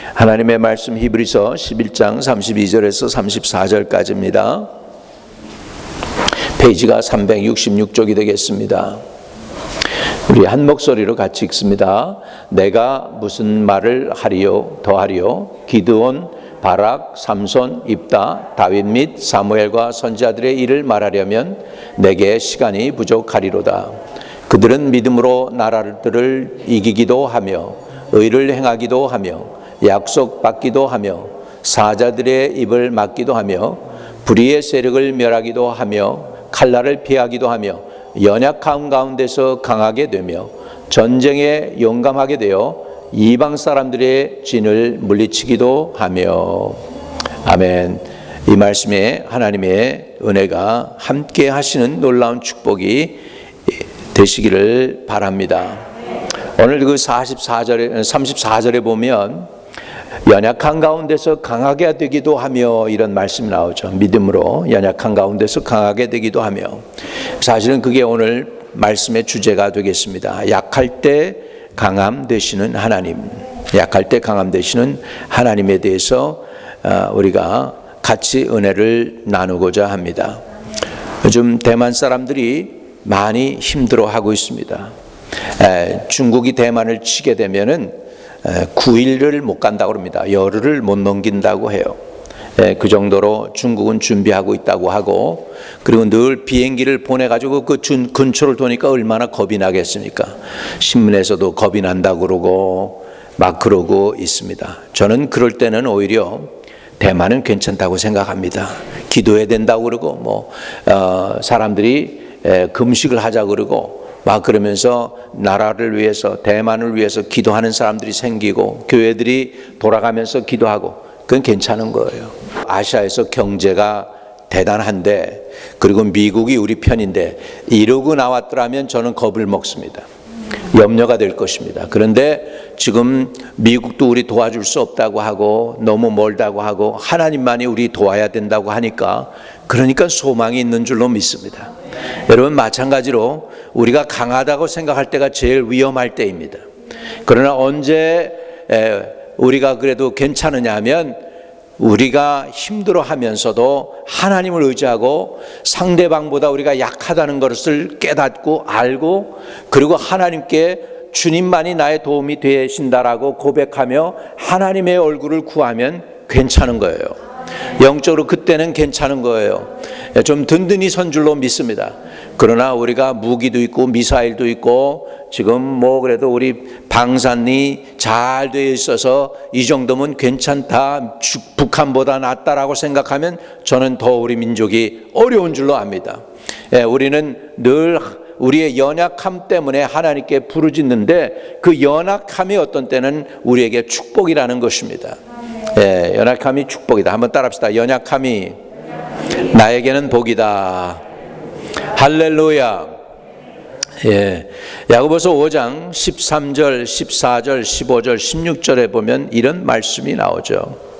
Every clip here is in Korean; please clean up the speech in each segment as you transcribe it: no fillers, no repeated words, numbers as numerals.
하나님의 말씀 히브리서 11장 32절에서 34절까지입니다. 페이지가 366쪽이 되겠습니다. 우리 한 목소리로 같이 읽습니다. 내가 무슨 말을 하리요 더하리요 기드온, 바락, 삼손, 입다, 다윗 및 사무엘과 선지자들의 일을 말하려면 내게 시간이 부족하리로다. 그들은 믿음으로 나라들을 이기기도 하며 의를 행하기도 하며 약속받기도 하며 사자들의 입을 막기도 하며 불의의 세력을 멸하기도 하며 칼날을 피하기도 하며 연약함 가운데서 강하게 되며 전쟁에 용감하게 되어 이방 사람들의 진을 물리치기도 하며. 아멘. 이 말씀에 하나님의 은혜가 함께 하시는 놀라운 축복이 되시기를 바랍니다. 오늘 그 34절에 보면 연약한 가운데서 강하게 되기도 하며 이런 말씀이 나오죠. 믿음으로 연약한 가운데서 강하게 되기도 하며, 사실은 그게 오늘 말씀의 주제가 되겠습니다. 약할 때 강함 되시는 하나님, 약할 때 강함 되시는 하나님에 대해서 우리가 같이 은혜를 나누고자 합니다. 요즘 대만 사람들이 많이 힘들어하고 있습니다. 중국이 대만을 치게 되면은 9일을 못 간다고 합니다. 열흘을 못 넘긴다고 해요. 그 정도로 중국은 준비하고 있다고 하고, 그리고 늘 비행기를 보내가지고 그 근처를 도니까 얼마나 겁이 나겠습니까? 신문에서도 겁이 난다고 그러고 막 그러고 있습니다. 저는 그럴 때는 오히려 대만은 괜찮다고 생각합니다. 기도해야 된다고 그러고 사람들이 금식을 하자 그러고 막 그러면서 나라를 위해서, 대만을 위해서 기도하는 사람들이 생기고 교회들이 돌아가면서 기도하고, 그건 괜찮은 거예요. 아시아에서 경제가 대단한데, 그리고 미국이 우리 편인데 이러고 나왔더라면 저는 겁을 먹습니다. 염려가 될 것입니다. 그런데 지금 미국도 우리 도와줄 수 없다고 하고 너무 멀다고 하고 하나님만이 우리 도와야 된다고 하니까, 그러니까 소망이 있는 줄로 믿습니다. 여러분, 마찬가지로 우리가 강하다고 생각할 때가 제일 위험할 때입니다. 그러나 언제 우리가 그래도 괜찮으냐 하면, 우리가 힘들어하면서도 하나님을 의지하고 상대방보다 우리가 약하다는 것을 깨닫고 알고, 그리고 하나님께 주님만이 나의 도움이 되신다라고 고백하며 하나님의 얼굴을 구하면 괜찮은 거예요. 영적으로 그때는 괜찮은 거예요. 좀 든든히 선 줄로 믿습니다. 그러나 우리가 무기도 있고 미사일도 있고 지금 그래도 우리 방산이 잘 되어 있어서 이 정도면 괜찮다, 북한보다 낫다라고 생각하면 저는 더 우리 민족이 어려운 줄로 압니다. 우리는 늘 우리의 연약함 때문에 하나님께 부르짖는데, 그 연약함이 어떤 때는 우리에게 축복이라는 것입니다. 연약함이 축복이다. 한번 따라합시다. 연약함이 나에게는 복이다. 할렐루야. 야고보서 5장 13절, 14절, 15절, 16절에 보면 이런 말씀이 나오죠.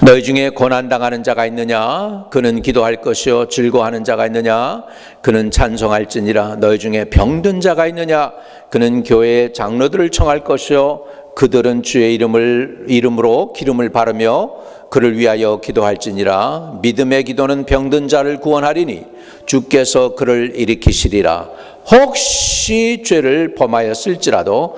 너희 중에 고난당하는 자가 있느냐? 그는 기도할 것이요. 즐거워하는 자가 있느냐? 그는 찬송할지니라. 너희 중에 병든 자가 있느냐? 그는 교회의 장로들을 청할 것이요. 그들은 주의 이름으로 기름을 바르며 그를 위하여 기도할지니라. 믿음의 기도는 병든 자를 구원하리니 주께서 그를 일으키시리라. 혹시 죄를 범하였을지라도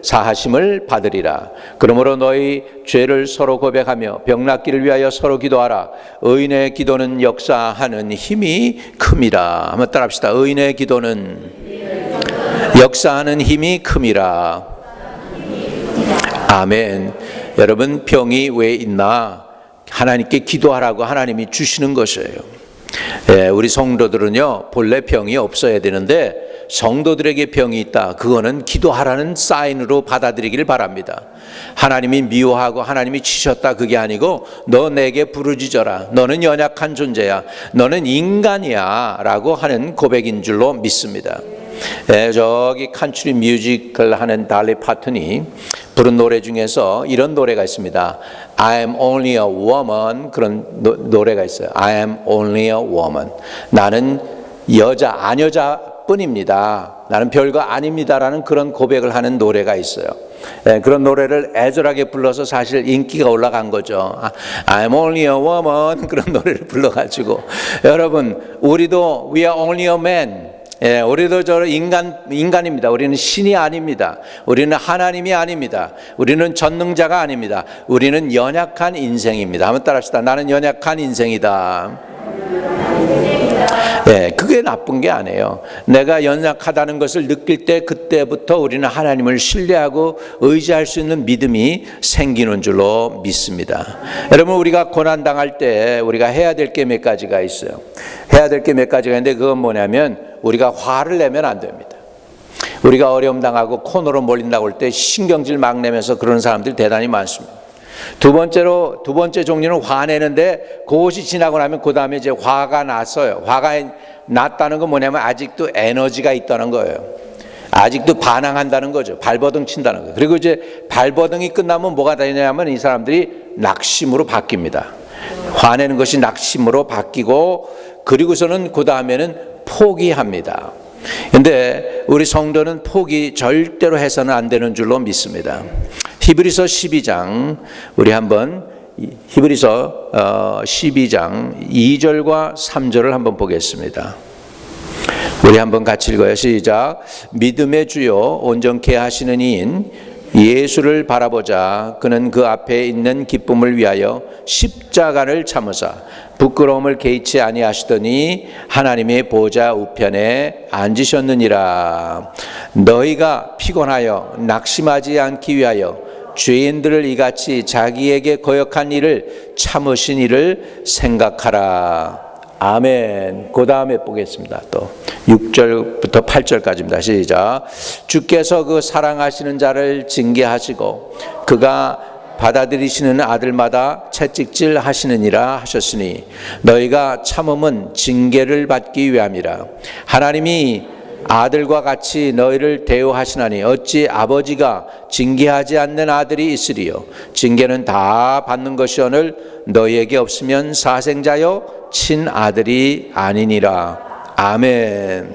사하심을 받으리라. 그러므로 너희 죄를 서로 고백하며 병 낫기를 위하여 서로 기도하라. 의인의 기도는 역사하는 힘이 큼이라. 한번 따라합시다. 의인의 기도는 역사하는 힘이 큼이라. 아멘. 여러분, 병이 왜 있나? 하나님께 기도하라고 하나님이 주시는 것이에요. 우리 성도들은요, 본래 병이 없어야 되는데 성도들에게 병이 있다, 그거는 기도하라는 사인으로 받아들이기를 바랍니다. 하나님이 미워하고 하나님이 치셨다, 그게 아니고 너 내게 부르짖어라, 너는 연약한 존재야, 너는 인간이야 라고 하는 고백인 줄로 믿습니다. 저기 칸츄리 뮤직을 하는 달리 파튼이 부른 노래 중에서 이런 노래가 있습니다. I am only a woman. 그런 노래가 있어요. I am only a woman. 나는 안여자뿐입니다. 나는 별거 아닙니다라는 그런 고백을 하는 노래가 있어요. 그런 노래를 애절하게 불러서 사실 인기가 올라간 거죠. I'm only a woman 그런 노래를 불러가지고 여러분 우리도 we are only a man. 우리도 저 인간입니다. 우리는 신이 아닙니다. 우리는 하나님이 아닙니다. 우리는 전능자가 아닙니다. 우리는 연약한 인생입니다. 한번 따라합시다. 나는 연약한 인생이다. 그게 나쁜 게 아니에요. 내가 연약하다는 것을 느낄 때 그때부터 우리는 하나님을 신뢰하고 의지할 수 있는 믿음이 생기는 줄로 믿습니다. 여러분 우리가 고난당할 때 우리가 해야 될 게 몇 가지가 있어요. 해야 될 게 몇 가지가 있는데 그건 뭐냐면 우리가 화를 내면 안 됩니다. 우리가 어려움 당하고 코너로 몰린다고 할 때 신경질 막 내면서 그러는 사람들이 대단히 많습니다. 두 번째 종류는 화내는데 그것이 지나고 나면 그 다음에 이제 화가 났어요. 화가 났다는 건 뭐냐면 아직도 에너지가 있다는 거예요. 아직도 반항한다는 거죠. 발버둥 친다는 거예요. 그리고 이제 발버둥이 끝나면 뭐가 되냐면 이 사람들이 낙심으로 바뀝니다. 화내는 것이 낙심으로 바뀌고 그리고서는 그 다음에는 포기합니다. 근데 우리 성도는 포기 절대로 해서는 안 되는 줄로 믿습니다. 히브리서 12장 우리 한번 히브리서 12장 2절과 3절을 한번 보겠습니다. 우리 한번 같이 읽어요. 시작. 믿음의 주요 온전케 하시는 이인 예수를 바라보자. 그는 그 앞에 있는 기쁨을 위하여 십자가를 참으사 부끄러움을 개의치 아니하시더니 하나님의 보좌 우편에 앉으셨느니라. 너희가 피곤하여 낙심하지 않기 위하여 죄인들을 이같이 자기에게 거역한 일을 참으신 이를 생각하라. 아멘. 그 다음에 보겠습니다. 또 6절부터 8절까지입니다. 시작. 주께서 그 사랑하시는 자를 징계하시고 그가 받아들이시는 아들마다 채찍질 하시느니라 하셨으니 너희가 참음은 징계를 받기 위함이라. 하나님이 아들과 같이 너희를 대우하시나니 어찌 아버지가 징계하지 않는 아들이 있으리요. 징계는 다 받는 것이오늘 너희에게 없으면 사생자여 친아들이 아니니라. 아멘.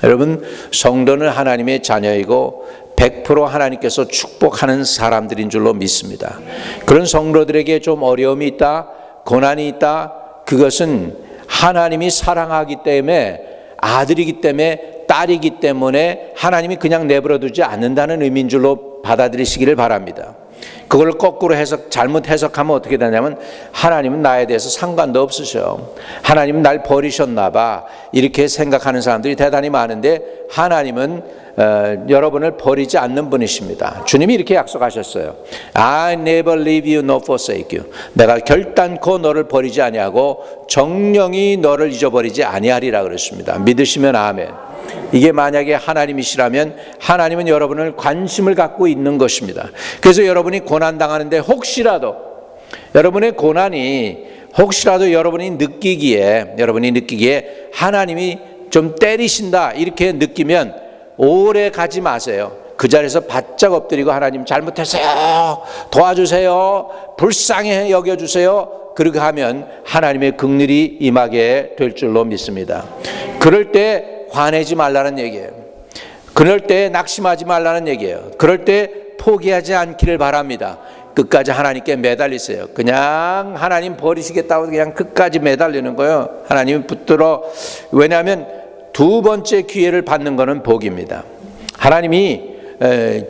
여러분 성도는 하나님의 자녀이고 100% 하나님께서 축복하는 사람들인 줄로 믿습니다. 그런 성도들에게 좀 어려움이 있다, 고난이 있다, 그것은 하나님이 사랑하기 때문에 아들이기 때문에 딸이기 때문에 하나님이 그냥 내버려 두지 않는다는 의미인 줄로 받아들이시기를 바랍니다. 그걸 거꾸로 잘못 해석하면 어떻게 되냐면 하나님은 나에 대해서 상관도 없으셔. 하나님은 날 버리셨나 봐. 이렇게 생각하는 사람들이 대단히 많은데 하나님은 여러분을 버리지 않는 분이십니다. 주님이 이렇게 약속하셨어요. I never leave you nor forsake you. 내가 결단코 너를 버리지 아니하고 정령이 너를 잊어버리지 아니하리라 그랬습니다. 믿으시면 아멘. 이게 만약에 하나님이시라면 하나님은 여러분을 관심을 갖고 있는 것입니다. 그래서 여러분이 고난당하는데 혹시라도 여러분의 고난이 혹시라도 여러분이 느끼기에 하나님이 좀 때리신다 이렇게 느끼면 오래 가지 마세요. 그 자리에서 바짝 엎드리고 하나님 잘못했어요. 도와주세요. 불쌍히 여겨주세요. 그렇게 하면 하나님의 긍휼이 임하게 될 줄로 믿습니다. 그럴 때 화내지 말라는 얘기예요. 그럴 때 낙심하지 말라는 얘기예요. 그럴 때 포기하지 않기를 바랍니다. 끝까지 하나님께 매달리세요. 그냥 하나님 버리시겠다고 그냥 끝까지 매달리는 거예요. 하나님이 붙들어. 왜냐하면 두 번째 기회를 받는 것은 복입니다. 하나님이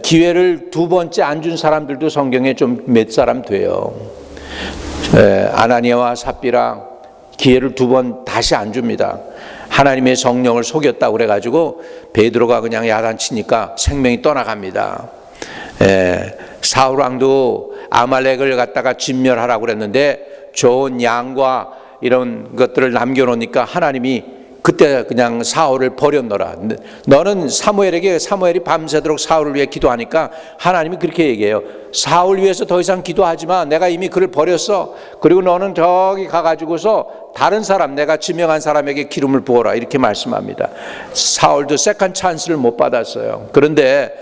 기회를 두 번째 안 준 사람들도 성경에 좀 몇 사람 돼요. 아나니아와 삽비라 기회를 두 번 다시 안 줍니다. 하나님의 성령을 속였다고 그래가지고 베드로가 그냥 야단치니까 생명이 떠나갑니다. 사울 왕도 아말렉을 갖다가 진멸하라고 그랬는데 좋은 양과 이런 것들을 남겨놓으니까 하나님이 그때 그냥 사울을 버렸노라. 너는 사무엘이 밤새도록 사울을 위해 기도하니까 하나님이 그렇게 얘기해요. 사울 위해서 더 이상 기도하지 마. 내가 이미 그를 버렸어. 그리고 너는 저기 가가지고서 다른 사람, 내가 지명한 사람에게 기름을 부어라. 이렇게 말씀합니다. 사울도 세컨 찬스를 못 받았어요. 그런데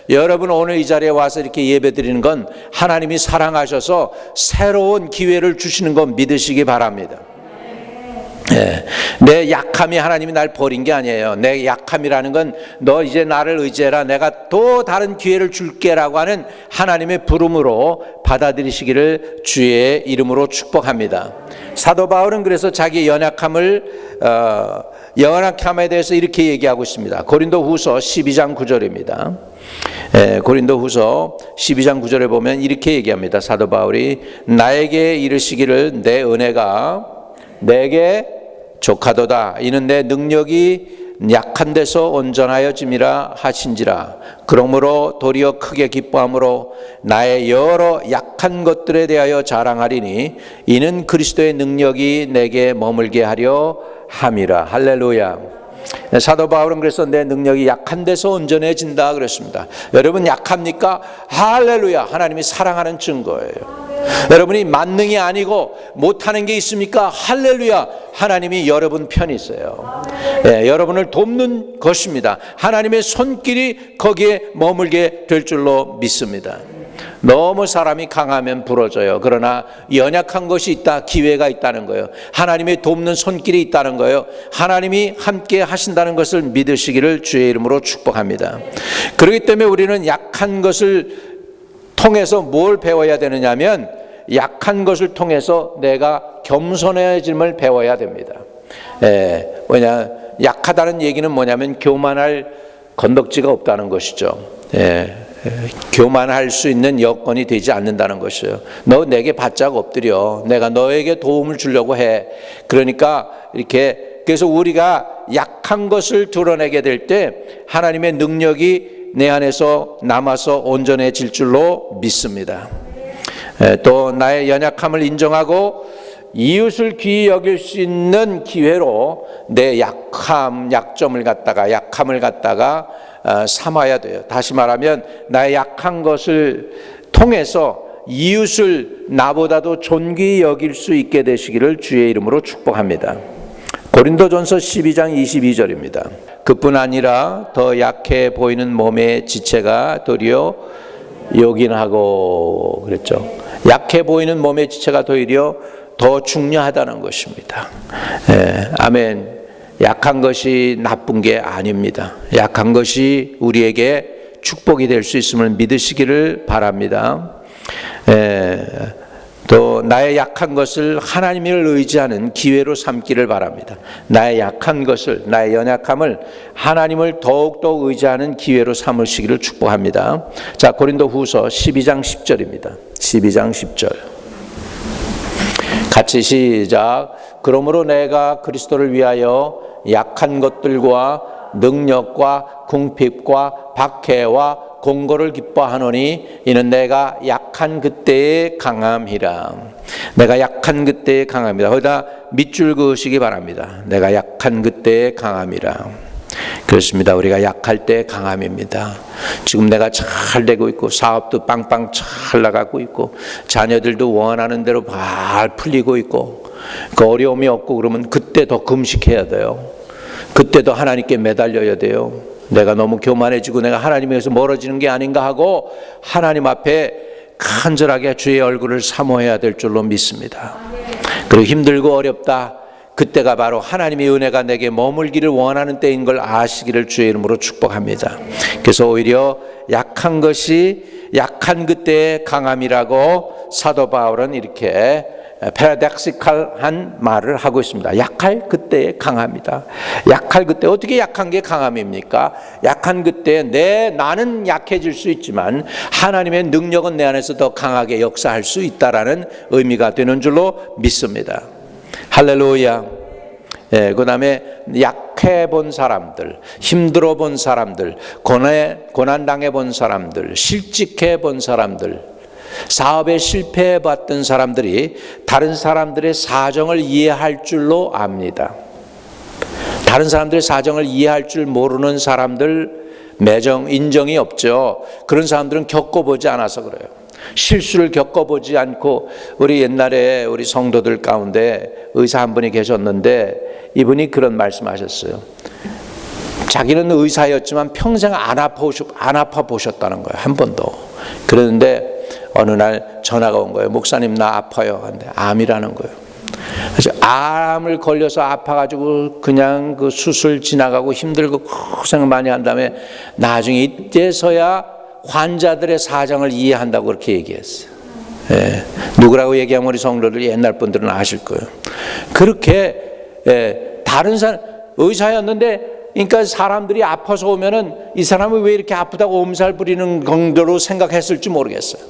여러분 오늘 이 자리에 와서 이렇게 예배드리는 건 하나님이 사랑하셔서 새로운 기회를 주시는 건 믿으시기 바랍니다. 내 약함이 하나님이 날 버린 게 아니에요. 내 약함이라는 건 너 이제 나를 의지해라, 내가 또 다른 기회를 줄게라고 하는 하나님의 부름으로 받아들이시기를 주의 이름으로 축복합니다. 사도 바울은 그래서 자기 연약함에 대해서 이렇게 얘기하고 있습니다. 고린도후서 12장 9절입니다. 고린도후서 12장 9절에 보면 이렇게 얘기합니다. 사도 바울이 나에게 이르시기를 내 은혜가 내게 족하도다. 이는 내 능력이 약한 데서 온전하여짐이라 하신지라. 그러므로 도리어 크게 기뻐함으로 나의 여러 약한 것들에 대하여 자랑하리니 이는 그리스도의 능력이 내게 머물게 하려 함이라. 할렐루야. 사도 바울은 그래서 내 능력이 약한 데서 온전해진다 그랬습니다. 여러분 약합니까? 할렐루야. 하나님이 사랑하는 증거예요. 여러분이 만능이 아니고 못하는 게 있습니까? 할렐루야. 하나님이 여러분 편이 있어요. 여러분을 돕는 것입니다. 하나님의 손길이 거기에 머물게 될 줄로 믿습니다. 너무 사람이 강하면 부러져요. 그러나 연약한 것이 있다, 기회가 있다는 거예요. 하나님의 돕는 손길이 있다는 거예요. 하나님이 함께 하신다는 것을 믿으시기를 주의 이름으로 축복합니다. 그렇기 때문에 우리는 약한 것을 통해서 뭘 배워야 되느냐면 약한 것을 통해서 내가 겸손해짐을 배워야 됩니다. 왜냐, 약하다는 얘기는 뭐냐면 교만할 건덕지가 없다는 것이죠. 교만할 수 있는 여건이 되지 않는다는 것이에요. 너 내게 바짝 엎드려. 내가 너에게 도움을 주려고 해. 그러니까 이렇게, 그래서 우리가 약한 것을 드러내게 될 때 하나님의 능력이 내 안에서 남아서 온전해질 줄로 믿습니다. 또 나의 연약함을 인정하고 이웃을 귀히 여길 수 있는 기회로 내 약함을 갖다가 삼아야 돼요. 다시 말하면 나의 약한 것을 통해서 이웃을 나보다도 존귀히 여길 수 있게 되시기를 주의 이름으로 축복합니다. 고린도전서 12장 22절입니다. 그뿐 아니라 더 약해 보이는 몸의 지체가 도리어 요긴하고 그랬죠. 약해 보이는 몸의 지체가 도리어 더 중요하다는 것입니다. 아멘. 약한 것이 나쁜 게 아닙니다. 약한 것이 우리에게 축복이 될 수 있음을 믿으시기를 바랍니다. 또 나의 약한 것을 하나님을 의지하는 기회로 삼기를 바랍니다. 나의 약한 것을, 나의 연약함을 하나님을 더욱더 의지하는 기회로 삼으시기를 축복합니다. 자, 고린도후서 12장 10절입니다. 12장 10절. 같이 시작. 그러므로 내가 그리스도를 위하여 약한 것들과 능력과 궁핍과 박해와 공고를 기뻐하노니 이는 내가 약한 그때의 강함이라. 내가 약한 그때의 강함이라. 거기다 밑줄 그으시기 바랍니다. 내가 약한 그때의 강함이라. 그렇습니다. 우리가 약할 때 강함입니다. 지금 내가 잘 되고 있고 사업도 빵빵 잘 나가고 있고 자녀들도 원하는 대로 잘 풀리고 있고 그 어려움이 없고 그러면 그때 더 금식해야 돼요. 그때도 하나님께 매달려야 돼요. 내가 너무 교만해지고 내가 하나님에서 멀어지는 게 아닌가 하고 하나님 앞에 간절하게 주의 얼굴을 사모해야 될 줄로 믿습니다. 그리고 힘들고 어렵다. 그때가 바로 하나님의 은혜가 내게 머물기를 원하는 때인 걸 아시기를 주의 이름으로 축복합니다. 그래서 오히려 약한 것이 약한 그때의 강함이라고 사도 바울은 이렇게 패러닥시칼한 말을 하고 있습니다. 약할 그때의 강함이다. 약할 그때, 어떻게 약한 게 강함입니까? 약한 그때 나는 약해질 수 있지만 하나님의 능력은 내 안에서 더 강하게 역사할 수 있다라는 의미가 되는 줄로 믿습니다. 할렐루야. 그 다음에 약해 본 사람들, 힘들어 본 사람들, 고난당해 본 사람들, 실직해 본 사람들, 사업에 실패해 봤던 사람들이 다른 사람들의 사정을 이해할 줄로 압니다. 다른 사람들의 사정을 이해할 줄 모르는 사람들 인정이 없죠. 그런 사람들은 겪어보지 않아서 그래요. 실수를 겪어보지 않고, 우리 옛날에 우리 성도들 가운데 의사 한 분이 계셨는데 이분이 그런 말씀하셨어요. 자기는 의사였지만 평생 안 아파 보셨다는 거예요. 한 번도. 그런데 어느 날 전화가 온 거예요. 목사님 나 아파요. 근데 암이라는 거예요. 그래서 암을 걸려서 아파가지고 그냥 그 수술 지나가고 힘들고 고생을 많이 한 다음에 나중에 이때서야 환자들의 사정을 이해한다고 그렇게 얘기했어요. 예, 누구라고 얘기하면 우리 성도들 옛날 분들은 아실 거예요. 그렇게 다른 사람 의사였는데, 그러니까 사람들이 아파서 오면은 이 사람이 왜 이렇게 아프다고 엄살 부리는 정도로 생각했을지 모르겠어요.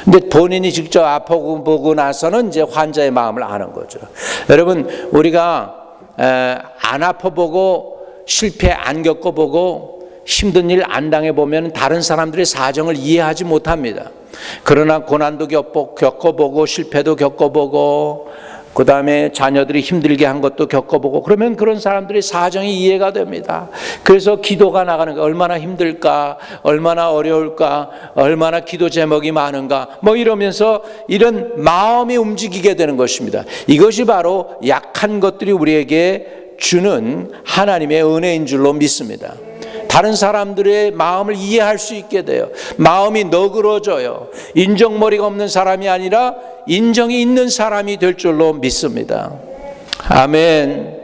근데 본인이 직접 아파보고 나서는 이제 환자의 마음을 아는 거죠. 여러분, 우리가 안 아파보고 실패 안 겪어보고 힘든 일 안 당해보면 다른 사람들의 사정을 이해하지 못합니다. 그러나 고난도 겪어보고 실패도 겪어보고 그 다음에 자녀들이 힘들게 한 것도 겪어보고 그러면 그런 사람들의 사정이 이해가 됩니다. 그래서 기도가 나가는 거, 얼마나 힘들까, 얼마나 어려울까, 얼마나 기도 제목이 많은가, 뭐 이러면서 이런 마음이 움직이게 되는 것입니다. 이것이 바로 약한 것들이 우리에게 주는 하나님의 은혜인 줄로 믿습니다. 다른 사람들의 마음을 이해할 수 있게 돼요. 마음이 너그러져요. 인정머리가 없는 사람이 아니라 인정이 있는 사람이 될 줄로 믿습니다. 아멘.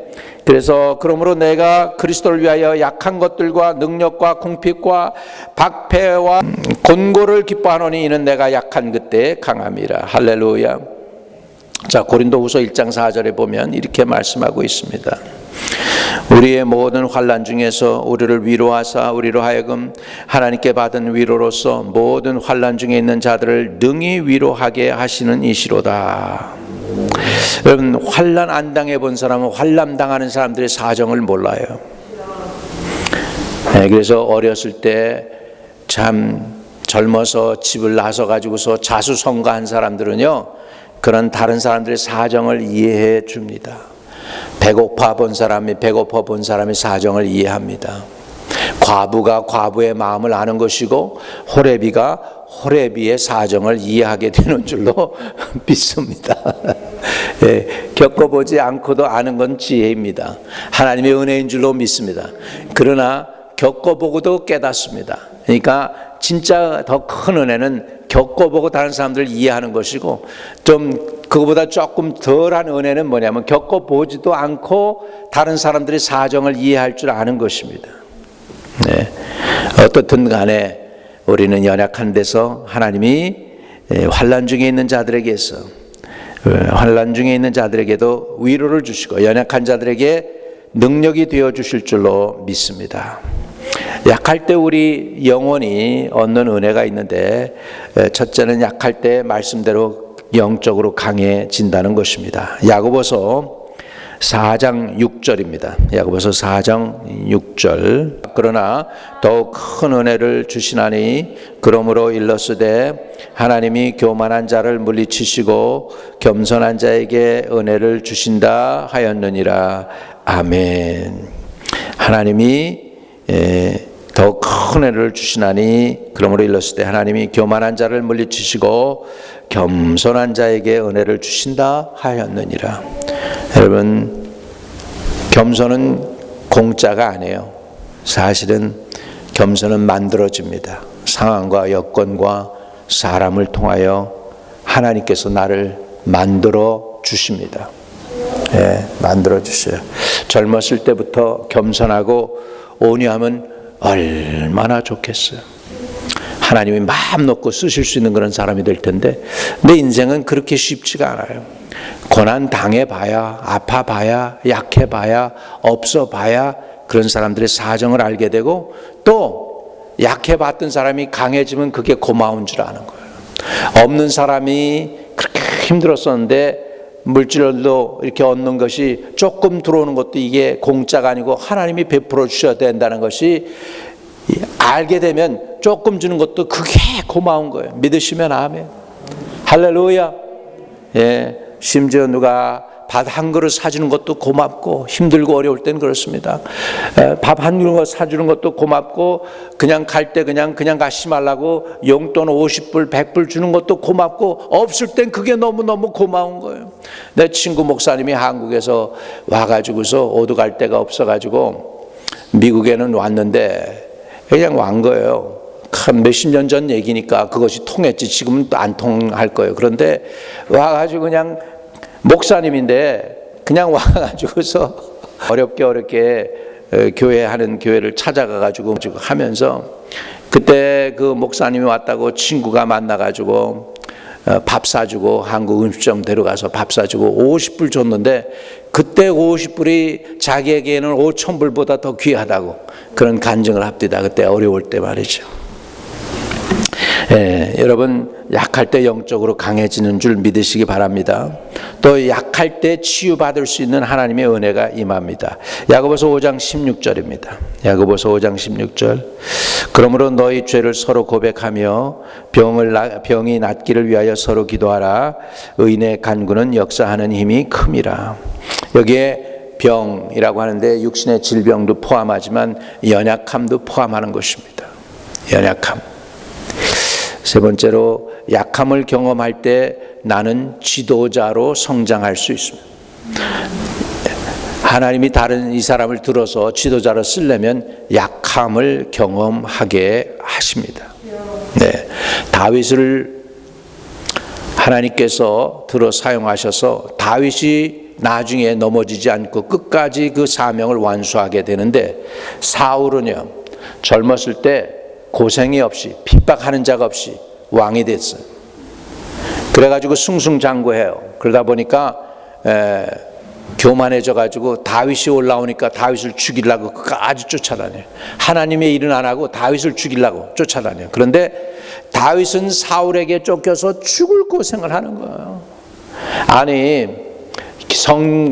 그래서 그러므로 내가 그리스도를 위하여 약한 것들과 능력과 궁핍과 박패와 곤고를 기뻐하노니 이는 내가 약한 그때에 강함이라. 할렐루야. 자, 고린도후서 1장 4절에 보면 이렇게 말씀하고 있습니다. 우리의 모든 환난 중에서 우리를 위로하사 우리로 하여금 하나님께 받은 위로로서 모든 환난 중에 있는 자들을 능히 위로하게 하시는 이시로다. 여러분, 환난 안 당해 본 사람은 환난 당하는 사람들의 사정을 몰라요. 그래서 어렸을 때 참 젊어서 집을 나서 가지고서 자수성가한 사람들은요, 그런 다른 사람들의 사정을 이해해 줍니다. 배고파 본 사람이 배고파 본 사람의 사정을 이해합니다. 과부가 과부의 마음을 아는 것이고 호레비가 호레비의 사정을 이해하게 되는 줄로 믿습니다. 겪어보지 않고도 아는 건 지혜입니다. 하나님의 은혜인 줄로 믿습니다. 그러나 겪어보고도 깨닫습니다. 그러니까 진짜 더 큰 은혜는 겪어보고 다른 사람들을 이해하는 것이고, 좀 그거보다 조금 덜한 은혜는 뭐냐면 겪어보지도 않고 다른 사람들의 사정을 이해할 줄 아는 것입니다. 네. 어떻든 간에 우리는 연약한 데서 하나님이 환난 중에 있는 자들에게서 환난 중에 있는 자들에게도 위로를 주시고 연약한 자들에게 능력이 되어 주실 줄로 믿습니다. 약할 때 우리 영혼이 얻는 은혜가 있는데, 첫째는 약할 때 말씀대로 영적으로 강해진다는 것입니다. 야고보서 4장 6절입니다. 야고보서 4장 6절. 그러나 더욱 큰 은혜를 주시나니 그러므로 일렀으되 하나님이 교만한 자를 물리치시고 겸손한 자에게 은혜를 주신다 하였느니라. 아멘. 하나님이 더욱 큰 은혜를 주시나니 그러므로 일렀을 때 하나님이 교만한 자를 물리치시고 겸손한 자에게 은혜를 주신다 하였느니라. 여러분, 겸손은 공짜가 아니에요. 사실은 겸손은 만들어집니다. 상황과 여건과 사람을 통하여 하나님께서 나를 만들어 주십니다. 만들어 주셔요. 젊었을 때부터 겸손하고 온유하면 얼마나 좋겠어요. 하나님이 마음 놓고 쓰실 수 있는 그런 사람이 될 텐데, 내 인생은 그렇게 쉽지가 않아요. 고난 당해봐야, 아파봐야, 약해봐야, 없어봐야 그런 사람들의 사정을 알게 되고, 또 약해봤던 사람이 강해지면 그게 고마운 줄 아는 거예요. 없는 사람이 그렇게 힘들었었는데 물질도 이렇게 얻는 것이 조금 들어오는 것도 이게 공짜가 아니고 하나님이 베풀어 주셔야 된다는 것이 알게 되면 조금 주는 것도 그게 고마운 거예요. 믿으시면 아멘. 할렐루야. 심지어 누가 밥 한 그릇 사주는 것도 고맙고, 힘들고 어려울 땐 그렇습니다. 밥 한 그릇 사주는 것도 고맙고, 그냥 갈 때 그냥 가시 말라고 용돈 50불 100불 주는 것도 고맙고, 없을 땐 그게 너무너무 고마운 거예요. 내 친구 목사님이 한국에서 와가지고서 오도 갈 데가 없어가지고 미국에는 왔는데 그냥 완 거예요. 한 몇십 년 전 얘기니까 그것이 통했지 지금은 또 안 통할 거예요. 그런데 와가지고 그냥 목사님인데 그냥 와가지고서 어렵게 교회를 찾아가가지고 하면서, 그때 그 목사님이 왔다고 친구가 만나가지고 밥 사주고, 한국 음식점 데려가서 밥 사주고 50불 줬는데, 그때 50불이 자기에게는 5,000불보다 더 귀하다고 그런 간증을 합디다. 그때 어려울 때 말이죠. 여러분, 약할 때 영적으로 강해지는 줄 믿으시기 바랍니다. 또 약할 때 치유받을 수 있는 하나님의 은혜가 임합니다. 야고보서 5장 16절입니다. 야고보서 5장 16절. 그러므로 너희 죄를 서로 고백하며 병이 낫기를 위하여 서로 기도하라. 의인의 간구는 역사하는 힘이 큼이라. 여기에 병이라고 하는데 육신의 질병도 포함하지만 연약함도 포함하는 것입니다. 연약함. 세 번째로, 약함을 경험할 때 나는 지도자로 성장할 수 있습니다. 하나님이 다른 이 사람을 들어서 지도자로 쓰려면 약함을 경험하게 하십니다. 네, 다윗을 하나님께서 들어 사용하셔서 다윗이 나중에 넘어지지 않고 끝까지 그 사명을 완수하게 되는데, 사울은요, 젊었을 때 고생이 없이, 핍박하는 자가 없이 왕이 됐어요. 그래가지고 승승장구해요. 그러다 보니까 교만해져 가지고 다윗이 올라오니까 다윗을 죽이려고 끝까지 쫓아다녀요. 하나님의 일은 안 하고 다윗을 죽이려고 쫓아다녀요. 그런데 다윗은 사울에게 쫓겨서 죽을 고생을 하는 거예요. 아니,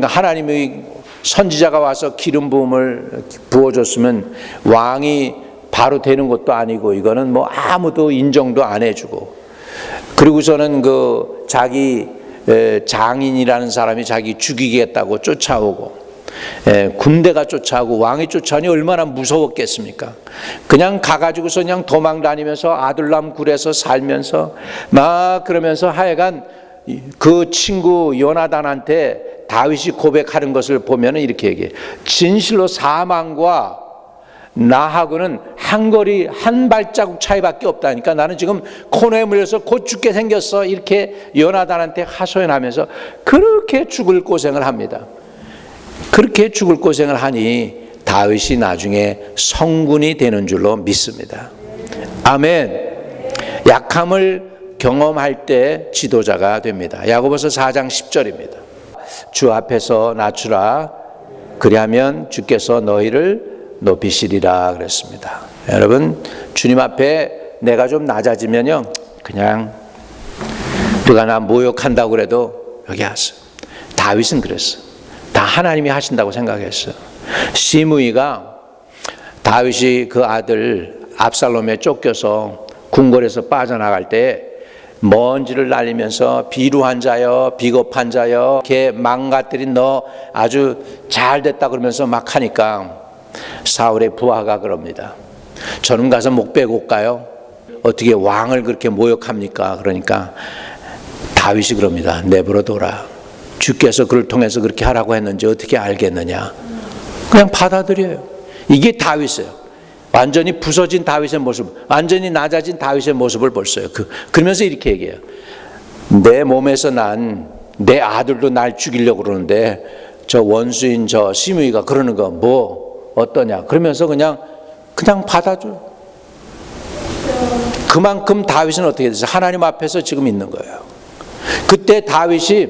하나님의 선지자가 와서 기름 부음을 부어줬으면 왕이 바로 되는 것도 아니고, 이거는 뭐 아무도 인정도 안 해주고, 그리고서는 그 자기 장인이라는 사람이 자기 죽이겠다고 쫓아오고, 군대가 쫓아오고 왕이 쫓아오니 얼마나 무서웠겠습니까? 그냥 가가지고서 그냥 도망 다니면서 아둘람 굴에서 살면서 막 그러면서, 하여간 그 친구 요나단한테 다윗이 고백하는 것을 보면은 이렇게 얘기해. 진실로 사망과 나하고는 한 발자국 차이밖에 없다니까. 나는 지금 코너에 물려서 곧 죽게 생겼어. 이렇게 요나단한테 하소연하면서 그렇게 죽을 고생을 합니다. 그렇게 죽을 고생을 하니 다윗이 나중에 성군이 되는 줄로 믿습니다. 아멘. 약함을 경험할 때 지도자가 됩니다. 야고보서 4장 10절입니다. 주 앞에서 낮추라. 그리하면 주께서 너희를 높이시리라 그랬습니다. 여러분, 주님 앞에 내가 좀 낮아지면요, 그냥 누가 나 모욕한다고 그래도 여기 왔어. 다윗은 그랬어. 다 하나님이 하신다고 생각했어. 시므이가 다윗이 그 아들 압살롬에 쫓겨서 궁궐에서 빠져나갈 때 먼지를 날리면서 비루한 자여, 비겁한 자여, 걔 망가뜨린 너 아주 잘 됐다 그러면서 막 하니까 사울의 부하가 그럽니다. 저는 가서 목 빼고 올까요? 어떻게 왕을 그렇게 모욕합니까? 그러니까 다윗이 그럽니다. 내버려 둬라. 주께서 그를 통해서 그렇게 하라고 했는지 어떻게 알겠느냐. 그냥 받아들여요. 이게 다윗이에요. 완전히 부서진 다윗의 모습, 완전히 낮아진 다윗의 모습을 보세요. 그러면서 이렇게 얘기해요. 내 몸에서 난 내 아들도 날 죽이려고 그러는데 저 원수인 저 시므이가 그러는 거 뭐 어떠냐. 그러면서 그냥 받아줘요. 그만큼 다윗은 어떻게 됐어요? 하나님 앞에서 지금 있는 거예요. 그때 다윗이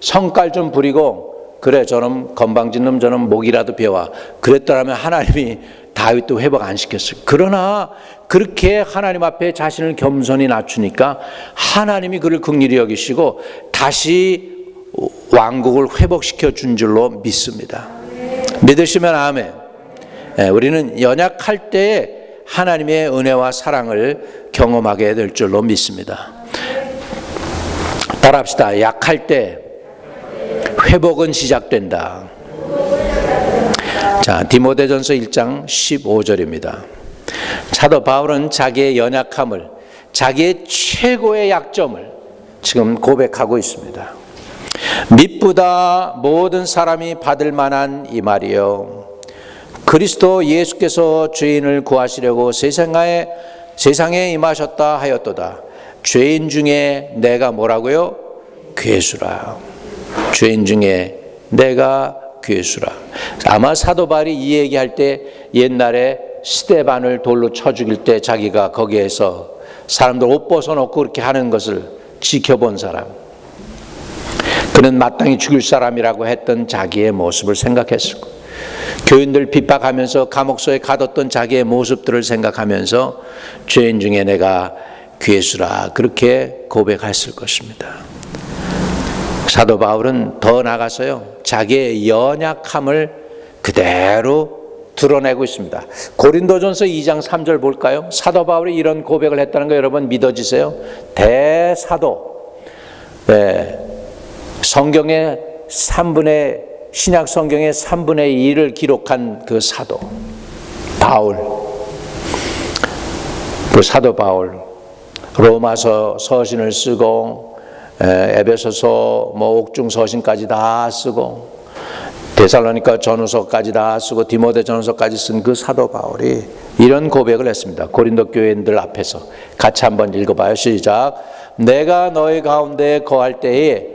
성깔 좀 부리고 그래 저놈 건방진 놈 저놈 목이라도 베와 그랬더라면 하나님이 다윗도 회복 안 시켰어요. 그러나 그렇게 하나님 앞에 자신을 겸손히 낮추니까 하나님이 그를 긍휼히 여기시고 다시 왕국을 회복시켜 준 줄로 믿습니다. 믿으시면 아멘. 우리는 연약할 때에 하나님의 은혜와 사랑을 경험하게 될 줄로 믿습니다. 따라합시다. 약할 때 회복은 시작된다. 자, 디모데전서 1장 15절입니다. 사도 바울은 자기의 연약함을, 자기의 최고의 약점을 지금 고백하고 있습니다. mit보다 모든 사람이 받을 만한 이 말이요. 그리스도 예수께서 죄인을 구하시려고 세상에 임하셨다 하였도다. 죄인 중에 내가 뭐라고요? 괴수라. 죄인 중에 내가 괴수라. 아마 사도 바울이 이 얘기할 때 옛날에 스데반을 돌로 쳐 죽일 때 자기가 거기에서 사람들 옷 벗어놓고 그렇게 하는 것을 지켜본 사람, 그는 마땅히 죽일 사람이라고 했던 자기의 모습을 생각했을 거예요. 교인들 핍박하면서 감옥소에 가뒀던 자기의 모습들을 생각하면서 죄인 중에 내가 괴수라 그렇게 고백했을 것입니다. 사도 바울은 더 나가서요, 자기의 연약함을 그대로 드러내고 있습니다. 고린도전서 2장 3절 볼까요? 사도 바울이 이런 고백을 했다는 거 여러분 믿어지세요? 대사도, 성경의 신약 성경의 3분의 1을 기록한 그 사도 바울, 그 사도 바울 로마서 서신을 쓰고 에베소서 옥중 서신까지 다 쓰고 데살로니가 전후서까지 다 쓰고 디모데 전후서까지 쓴 그 사도 바울이 이런 고백을 했습니다. 고린도 교인들 앞에서 같이 한번 읽어봐요. 시작. 내가 너희 가운데 거할 때에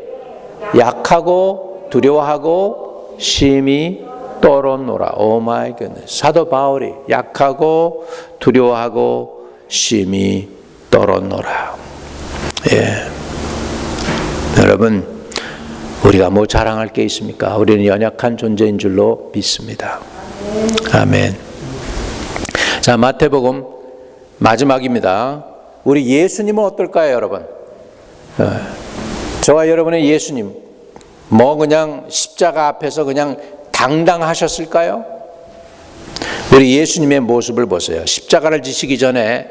약하고 두려워하고 심히 떨었노라. 오 마이 갓. 사도 바울이 약하고 두려워하고 심히 떨었노라. 여러분, 우리가 뭐 자랑할 게 있습니까? 우리는 연약한 존재인 줄로 믿습니다. 아멘. 자, 마태복음 마지막입니다. 우리 예수님은 어떨까요, 여러분? 저와 여러분의 예수님, 그냥 십자가 앞에서 그냥 당당하셨을까요? 우리 예수님의 모습을 보세요. 십자가를 지시기 전에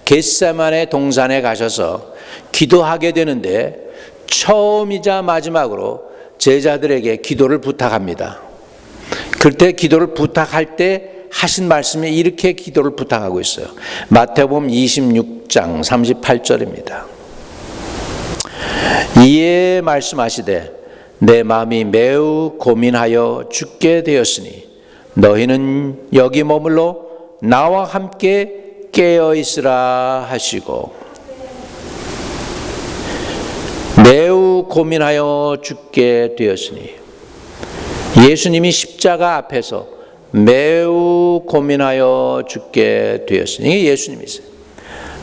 겟세마네 동산에 가셔서 기도하게 되는데 처음이자 마지막으로 제자들에게 기도를 부탁합니다. 그때 기도를 부탁할 때 하신 말씀이 이렇게 기도를 부탁하고 있어요. 마태복음 26장 38절입니다. 이에 말씀하시되 내 마음이 매우 고민하여 죽게 되었으니 너희는 여기 머물러 나와 함께 깨어 있으라 하시고, 매우 고민하여 죽게 되었으니, 예수님이 십자가 앞에서 매우 고민하여 죽게 되었으니, 이게 예수님이세요.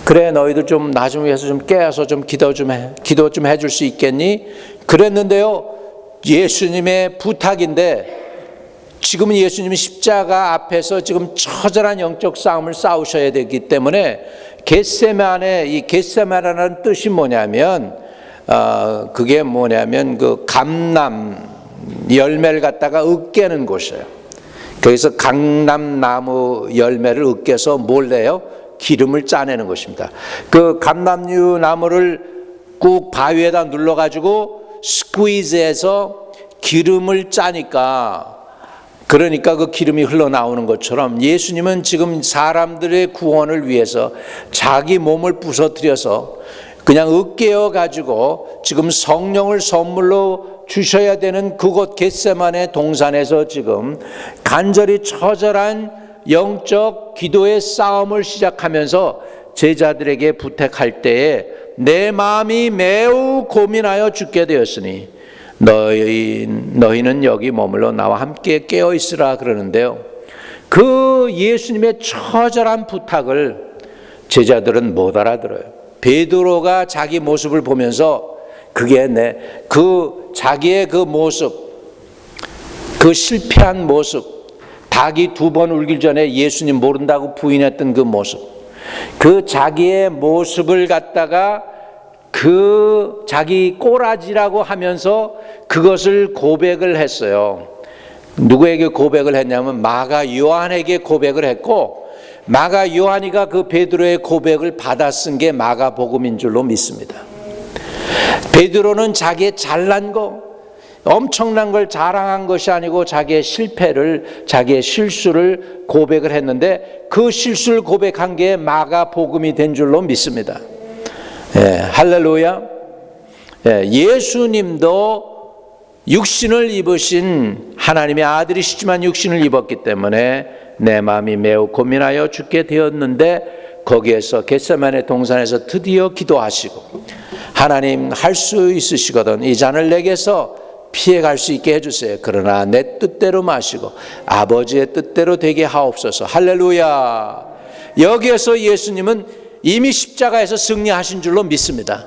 그래, 너희들 좀 나 좀 위해서 좀 깨어서 좀 기도 좀 해줄 수 있겠니? 그랬는데요, 예수님의 부탁인데 지금은 예수님이 십자가 앞에서 지금 처절한 영적 싸움을 싸우셔야 되기 때문에 겟세마네, 이 겟세마네라는 뜻이 뭐냐면 그게 뭐냐면 그 감람 열매를 갖다가 으깨는 곳이에요. 거기서 감람나무 열매를 으깨서 뭘 내요? 기름을 짜내는 것입니다. 그 감람류 나무를 꾹 바위에다 눌러가지고 스퀴즈해서 기름을 짜니까, 그러니까 그 기름이 흘러나오는 것처럼 예수님은 지금 사람들의 구원을 위해서 자기 몸을 부서뜨려서 그냥 으깨어 가지고 지금 성령을 선물로 주셔야 되는 그곳 겟세마네 동산에서 지금 간절히 처절한 영적 기도의 싸움을 시작하면서 제자들에게 부탁할 때에 내 마음이 매우 고민하여 죽게 되었으니 너희는 여기 머물러 나와 함께 깨어 있으라 그러는데요, 그 예수님의 처절한 부탁을 제자들은 못 알아들어요. 베드로가 자기 모습을 보면서 그게 자기의 그 모습, 그 실패한 모습, 닭이 2번 울기 전에 예수님 모른다고 부인했던 그 모습, 그 자기의 모습을 갖다가 그 자기 꼬라지라고 하면서 그것을 고백을 했어요. 누구에게 고백을 했냐면 마가 요한에게 고백을 했고, 마가 요한이가 그 베드로의 고백을 받아 쓴 게 마가복음인 줄로 믿습니다. 베드로는 자기의 잘난 거, 엄청난 걸 자랑한 것이 아니고 자기의 실패를, 자기의 실수를 고백을 했는데 그 실수를 고백한 게 마가복음이 된 줄로 믿습니다. 할렐루야. 예수님도 육신을 입으신 하나님의 아들이시지만 육신을 입었기 때문에 내 마음이 매우 고민하여 죽게 되었는데 거기에서 겟세마네 동산에서 드디어 기도하시고, 하나님 할 수 있으시거든 이 잔을 내게서 피해갈 수 있게 해주세요. 그러나 내 뜻대로 마시고 아버지의 뜻대로 되게 하옵소서. 할렐루야. 여기에서 예수님은 이미 십자가에서 승리하신 줄로 믿습니다.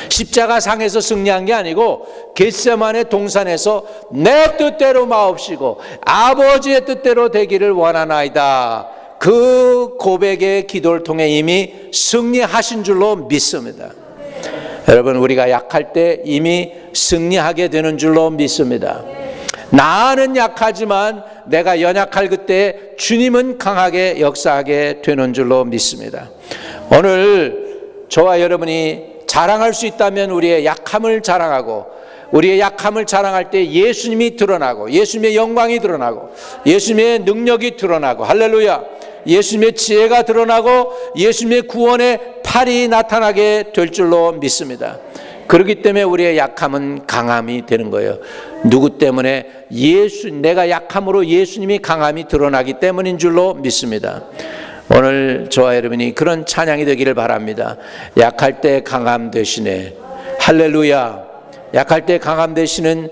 십자가 상에서 승리한 게 아니고 겟세마네 동산에서 내 뜻대로 마옵시고 아버지의 뜻대로 되기를 원하나이다. 그 고백의 기도를 통해 이미 승리하신 줄로 믿습니다. 여러분, 우리가 약할 때 이미 승리하게 되는 줄로 믿습니다. 나는 약하지만 내가 연약할 그때 주님은 강하게 역사하게 되는 줄로 믿습니다. 오늘 저와 여러분이 자랑할 수 있다면 우리의 약함을 자랑하고, 우리의 약함을 자랑할 때 예수님이 드러나고, 예수님의 영광이 드러나고, 예수님의 능력이 드러나고, 할렐루야, 예수님의 지혜가 드러나고 예수님의 구원의 팔이 나타나게 될 줄로 믿습니다. 그렇기 때문에 우리의 약함은 강함이 되는 거예요. 누구 때문에? 내가 약함으로 예수님이 강함이 드러나기 때문인 줄로 믿습니다. 오늘 저와 여러분이 그런 찬양이 되기를 바랍니다. 약할 때 강함 되시네. 할렐루야. 약할 때 강함 되시는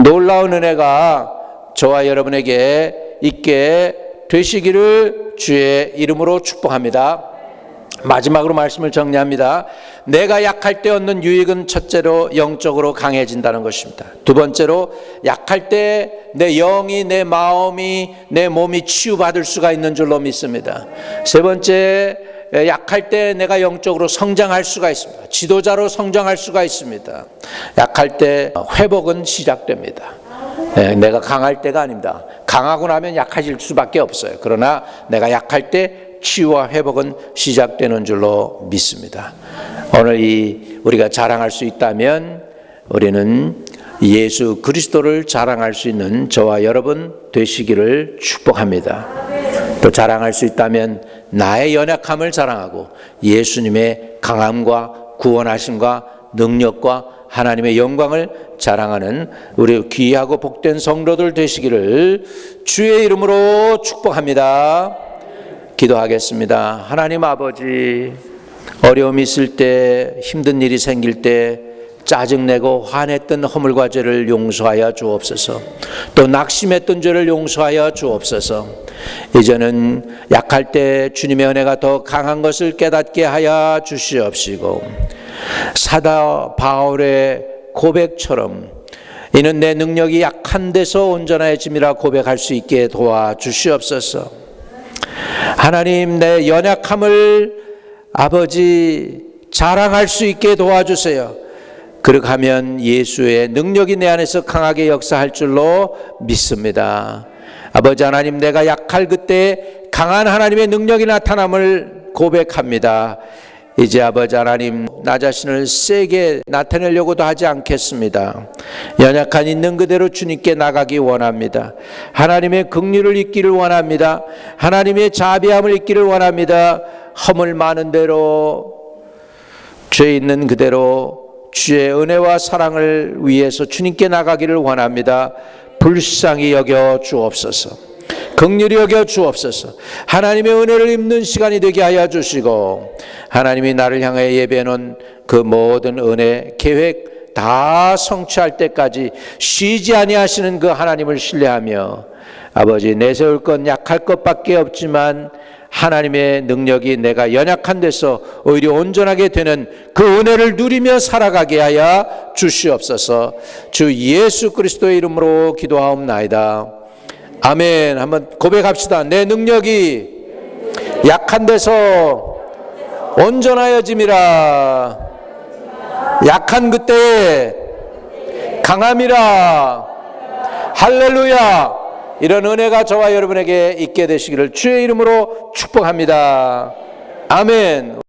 놀라운 은혜가 저와 여러분에게 있게 되시기를 주의 이름으로 축복합니다. 마지막으로 말씀을 정리합니다. 내가 약할 때 얻는 유익은 첫째로 영적으로 강해진다는 것입니다. 두 번째로 약할 때 내 영이, 내 마음이, 내 몸이 치유받을 수가 있는 줄로 믿습니다. 세 번째, 약할 때 내가 영적으로 성장할 수가 있습니다. 지도자로 성장할 수가 있습니다. 약할 때 회복은 시작됩니다. 내가 강할 때가 아닙니다. 강하고 나면 약해질 수밖에 없어요. 그러나 내가 약할 때 치유와 회복은 시작되는 줄로 믿습니다. 오늘 우리가 자랑할 수 있다면 우리는 예수 그리스도를 자랑할 수 있는 저와 여러분 되시기를 축복합니다. 또 자랑할 수 있다면 나의 연약함을 자랑하고 예수님의 강함과 구원하심과 능력과 하나님의 영광을 자랑하는 우리 귀하고 복된 성도들 되시기를 주의 이름으로 축복합니다. 기도하겠습니다. 하나님 아버지, 어려움이 있을 때, 힘든 일이 생길 때 짜증내고 화냈던 허물과 죄를 용서하여 주옵소서. 또 낙심했던 죄를 용서하여 주옵소서. 이제는 약할 때 주님의 은혜가 더 강한 것을 깨닫게 하여 주시옵시고, 사도 바울의 고백처럼 이는 내 능력이 약한 데서 온전해짐이라 고백할 수 있게 도와주시옵소서. 하나님, 내 연약함을 아버지 자랑할 수 있게 도와주세요. 그렇게 하면 예수의 능력이 내 안에서 강하게 역사할 줄로 믿습니다. 아버지 하나님, 내가 약할 그때 강한 하나님의 능력이 나타남을 고백합니다. 이제 아버지 하나님, 나 자신을 세게 나타내려고도 하지 않겠습니다. 연약한 있는 그대로 주님께 나가기 원합니다. 하나님의 긍휼을 잊기를 원합니다. 하나님의 자비함을 잊기를 원합니다. 허물 많은 대로, 죄 있는 그대로 주의 은혜와 사랑을 위해서 주님께 나가기를 원합니다. 불쌍히 여겨 주옵소서. 긍휼히 여겨 주옵소서. 하나님의 은혜를 입는 시간이 되게 하여 주시고, 하나님이 나를 향해 예배해 놓은 그 모든 은혜 계획 다 성취할 때까지 쉬지 아니하시는 그 하나님을 신뢰하며, 아버지, 내세울 건 약할 것밖에 없지만 하나님의 능력이 내가 연약한 데서 오히려 온전하게 되는 그 은혜를 누리며 살아가게 하여 주시옵소서. 주 예수 그리스도의 이름으로 기도하옵나이다. 아멘. 한번 고백합시다. 내 능력이 약한 데서 온전하여짐이라. 약한 그때에 강함이라. 할렐루야. 이런 은혜가 저와 여러분에게 있게 되시기를 주의 이름으로 축복합니다. 아멘.